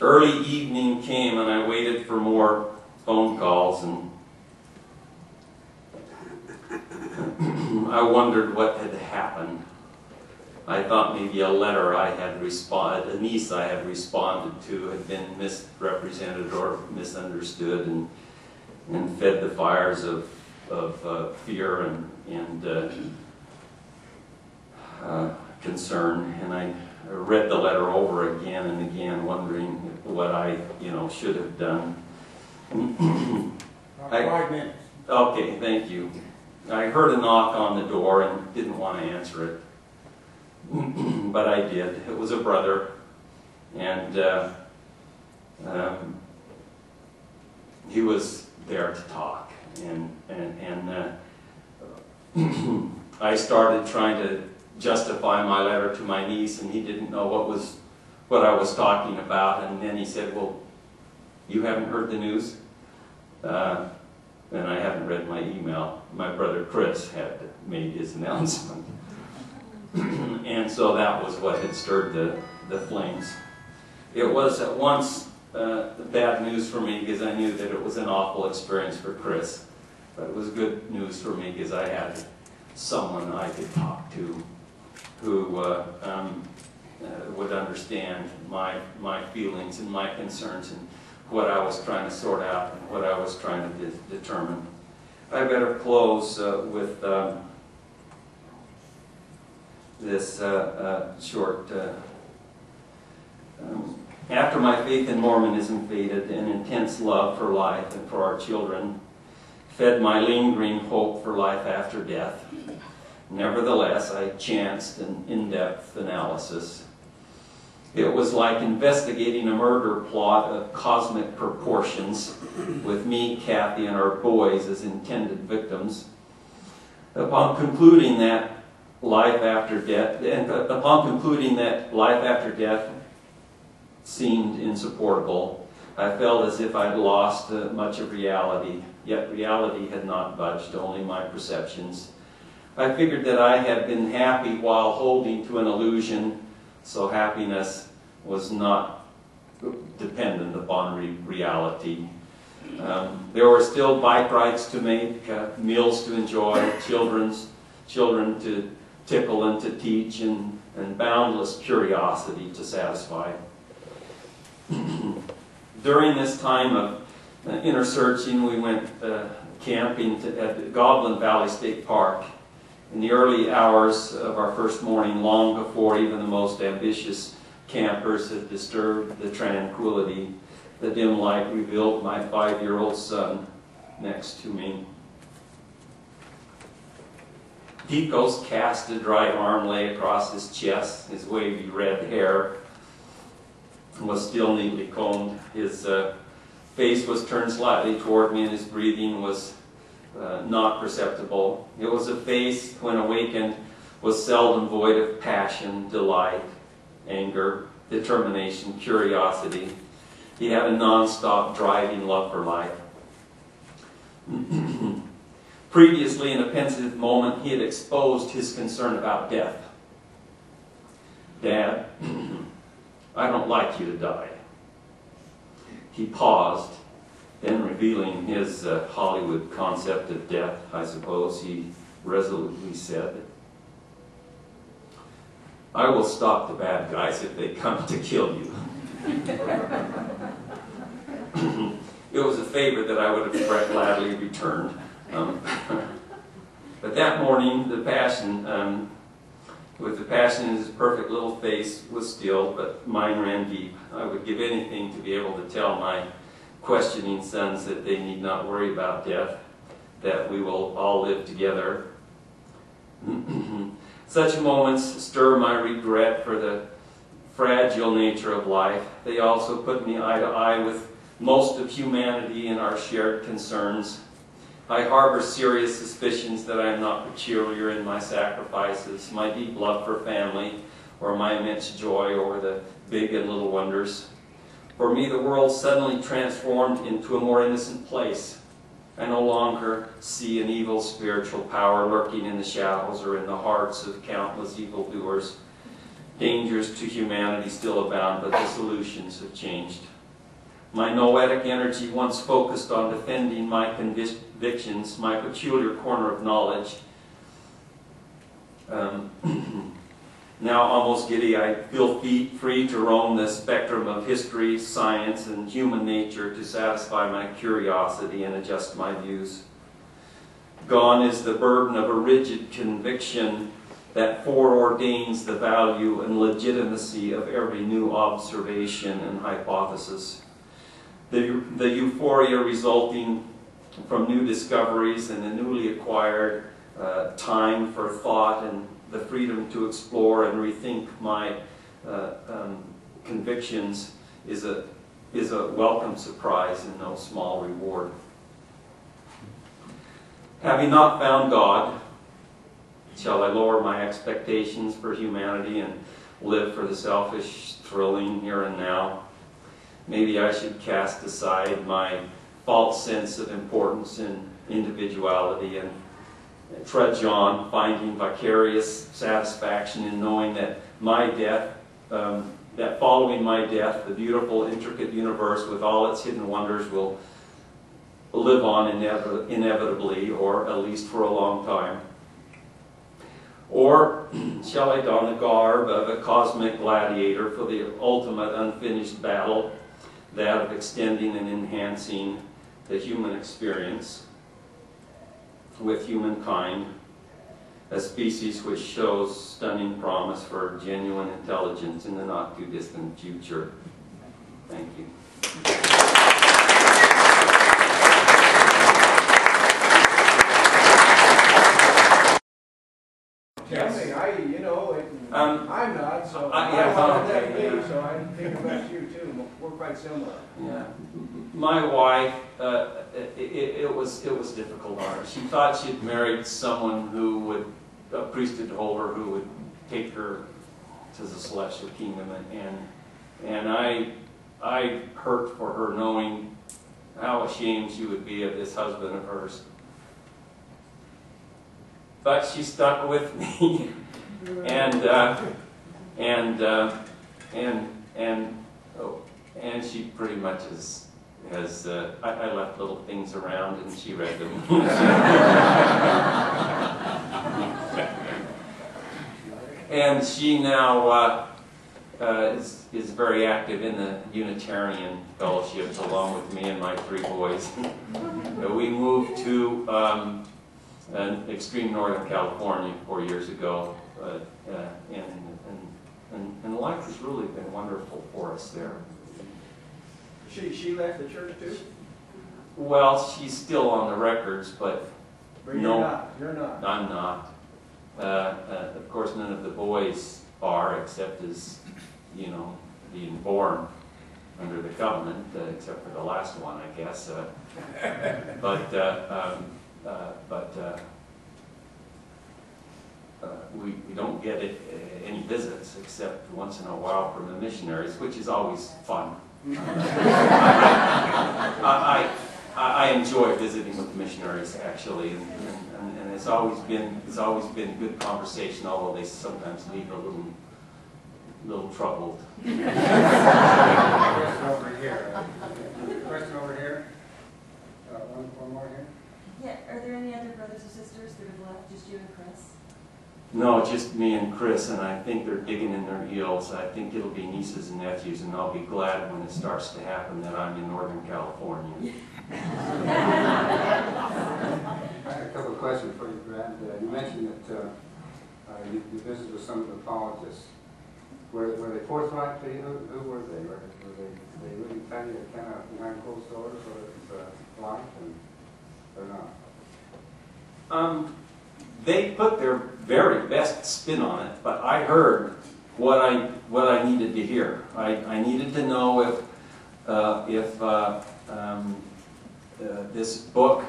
early evening came and I waited for more phone calls, and I wondered what had happened. I thought maybe a letter a niece I had responded to had been misrepresented or misunderstood and fed the fires of fear and concern. And I read the letter over again and again, wondering what I, should have done. 5 minutes. Okay, thank you. I heard a knock on the door and didn't want to answer it. But I did. It was a brother, and he was there to talk. And I started trying to justify my letter to my niece, and he didn't know what I was talking about. And then he said, "Well, you haven't heard the news?" And I haven't read my email. My brother Chris had made his announcement. And so that was what had stirred the flames. It was at once bad news for me because I knew that it was an awful experience for Chris. But it was good news for me because I had someone I could talk to who would understand my feelings and my concerns and what I was trying to sort out and what I was trying to determine. I better close with this short. After my faith in Mormonism faded, an intense love for life and for our children fed my lingering hope for life after death. Nevertheless, I chanced an in-depth analysis. It was like investigating a murder plot of cosmic proportions, with me, Kathy, and our boys as intended victims. Upon concluding that life after death seemed insupportable, I felt as if I'd lost much of reality, yet reality had not budged, only my perceptions. I figured that I had been happy while holding to an illusion, so happiness was not dependent upon reality. There were still bike rides to make, meals to enjoy, children to tickle and to teach, and boundless curiosity to satisfy. During this time of inner searching, we went camping at Goblin Valley State Park. In the early hours of our first morning, long before even the most ambitious campers had disturbed the tranquility, the dim light revealed my 5-year-old son next to me. Pico's cast dry arm lay across his chest. His wavy red hair was still neatly combed. His face was turned slightly toward me, and his breathing was not perceptible. It was a face, when awakened, was seldom void of passion, delight, anger, determination, curiosity. He had a non-stop driving love for life. Previously, in a pensive moment, he had exposed his concern about death. "Dad, I don't like you to die." He paused, then revealing his Hollywood concept of death, I suppose, he resolutely said, "I will stop the bad guys if they come to kill you." It was a favor that I would have gladly returned. But that morning, the passion, with the passion in his perfect little face, was still, but mine ran deep. I would give anything to be able to tell my questioning sons that they need not worry about death, that we will all live together. Such moments stir my regret for the fragile nature of life. They also put me eye to eye with most of humanity in our shared concerns. I harbor serious suspicions that I am not peculiar in my sacrifices, my deep love for family, or my immense joy over the big and little wonders. For me, the world suddenly transformed into a more innocent place. I no longer see an evil spiritual power lurking in the shadows or in the hearts of countless evildoers. Dangers to humanity still abound, but the solutions have changed. My noetic energy, once focused on defending my convictions, my peculiar corner of knowledge, now almost giddy, I feel free to roam the spectrum of history, science, and human nature to satisfy my curiosity and adjust my views. Gone is the burden of a rigid conviction that foreordains the value and legitimacy of every new observation and hypothesis. The euphoria resulting from new discoveries and the newly acquired time for thought and the freedom to explore and rethink my convictions is a welcome surprise and no small reward. Having not found God, shall I lower my expectations for humanity and live for the selfish, thrilling here and now? Maybe I should cast aside my false sense of importance and individuality and trudge on, finding vicarious satisfaction in knowing that my death, that following my death, the beautiful, intricate universe with all its hidden wonders will live on inevitably, or at least for a long time. Or shall I don the garb of a cosmic gladiator for the ultimate unfinished battle, that of extending and enhancing the human experience with humankind, a species which shows stunning promise for genuine intelligence in the not too distant future. Thank you. Yes. I'm not, so I think about you too. We're quite similar. Yeah, my wife, it was difficult on her. She thought she'd married someone who would, a priesthood holder who would take her to the celestial kingdom, and I hurt for her, knowing how ashamed she would be of this husband of hers. But she stuck with me, and she pretty much has I left little things around and she read them. And she now is very active in the Unitarian fellowships along with me and my 3 boys. We moved to extreme Northern California 4 years ago, and life has really been wonderful for us there. She left the church too? Well, she's still on the records, but no, you're not. I'm not. Of course, none of the boys are, except as, you know, being born under the covenant, except for the last one, I guess. We don't get any visits except once in a while from the missionaries, which is always fun. I enjoy visiting with the missionaries, actually, and it's always been good conversation, although they sometimes leave a little troubled. Question over here. Question over here. One more here. Yeah, are there any other brothers or sisters that have left, just you and Chris? No, just me and Chris, and I think they're digging in their heels. I think it'll be nieces and nephews, and I'll be glad when it starts to happen that I'm in Northern California. I had a couple of questions for you, Brad. You mentioned that you visited with some of the apologists. Were they forthright to you? Who were they? Were they really tell you kind of behind closed doors what it was like, or not? They put their very best spin on it, but I heard what I needed to hear. I needed to know if this book,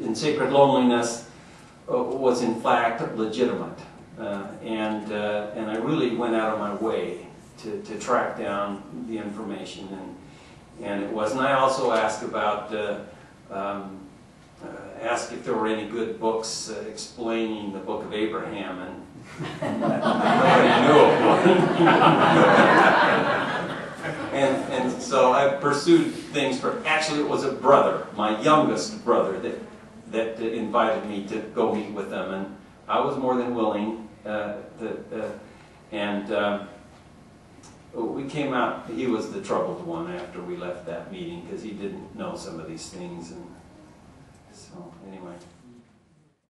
In Sacred Loneliness, was in fact legitimate, and I really went out of my way to track down the information, and it was. And I also asked about asked if there were any good books explaining the book of Abraham, and nobody knew of one. and so I pursued things actually it was a brother, my youngest brother, that invited me to go meet with them, and I was more than willing. We came out, he was the troubled one after we left that meeting because he didn't know some of these things, and so anyway.